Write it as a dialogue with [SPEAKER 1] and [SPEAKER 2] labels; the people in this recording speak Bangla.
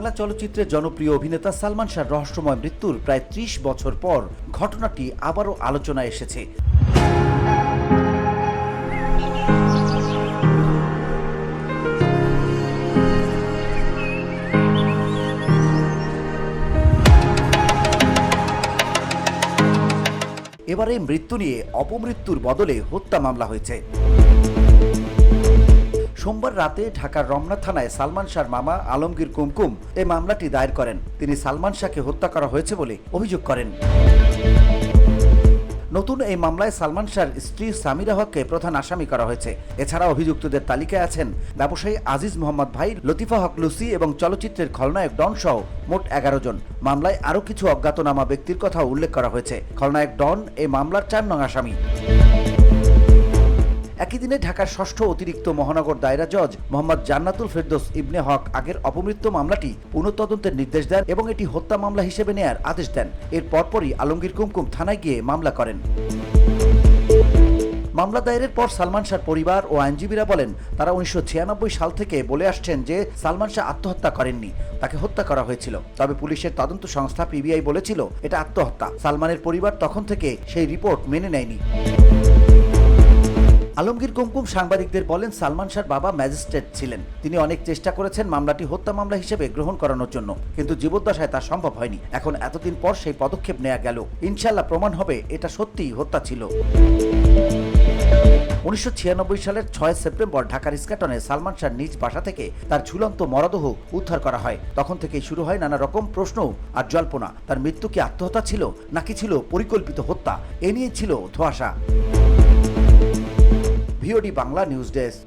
[SPEAKER 1] বাংলা চলচ্চিত্রের জনপ্রিয় অভিনেতা সালমান শাহর রহস্যময় মৃত্যুর প্রায় ৩০ বছর পর ঘটনাটি আবারও আলোচনায় এসেছে। এবারে মৃত্যু নিয়ে অপমৃত্যুর বদলে হত্যা মামলা হয়েছে। সোমবার রাতে ঢাকার রমনা থানায় সালমান শাহর মামা আলমগীর কুমকুম এই মামলাটি দায়ের করেন। তিনি সালমান শাহকে হত্যা করা হয়েছে বলে অভিযোগ করেন। নতুন এই মামলায় সালমান শাহর স্ত্রী সামিরা হককে প্রধান আসামি করা হয়েছে। এছাড়া অভিযুক্তদের তালিকায় আছেন ব্যবসায়ী আজিজ মোহাম্মদ ভাই, লতিফা হক লুসি এবং চলচ্চিত্রের খলনায়ক ডন সহ মোট ১১ জন। মামলায় আরও কিছু অজ্ঞাতনামা ব্যক্তির কথাও উল্লেখ করা হয়েছে। খলনায়ক ডন এই মামলার ৪ নং আসামি। একই দিনে ঢাকার ৬ষ্ঠ অতিরিক্ত মহানগর দায়রা জজ মোহাম্মদ জান্নাতুল ফেরদৌস ইবনে হক আগের অপমৃত্যু মামলাটি পুনঃতদন্তের নির্দেশ দেন এবং এটি হত্যা মামলা হিসেবে নেয়ার আদেশ দেন। এর পরপরই আলমগীর কুমকুম থানায় গিয়ে মামলা করেন। মামলা দায়েরের পর সালমান শাহর পরিবার ও আইনজীবীরা বলেন, তারা ১৯৯৬ সাল থেকে বলে আসছেন যে সালমান শাহ আত্মহত্যা করেননি, তাকে হত্যা করা হয়েছিল। তবে পুলিশের তদন্ত সংস্থা পিবিআই বলেছিল এটা আত্মহত্যা। সালমানের পরিবার তখন থেকে সেই রিপোর্ট মেনে নেয়নি। আলমগীর কুমকুম সাংবাদিকদের বলেন, সালমান শাহর বাবা ম্যাজিস্ট্রেট ছিলেন। তিনি অনেক চেষ্টা করেছেন মামলাটি হত্যা মামলা হিসেবে গ্রহণ করানোর জন্য, কিন্তু জীবদ্দশায় তা সম্ভব হয়নি। এখন এতদিন পর সেই পদক্ষেপ নেওয়া গেল। ইনশাআল্লাহ প্রমাণ হবে এটা সত্যিই হত্যা ছিল। ১৯৯৬ সালের ৬ সেপ্টেম্বর ঢাকার ইস্কাটনে সালমান শাহর নিজ বাসা থেকে তার ঝুলন্ত মরদেহ উদ্ধার করা হয়। তখন থেকেই শুরু হয় নানা রকম প্রশ্ন আর জল্পনা। তার মৃত্যু কি আত্মহত্যা ছিল নাকি ছিল পরিকল্পিত হত্যা, এ নিয়ে ছিল ধোঁয়াশা। VOD Bangla news desk.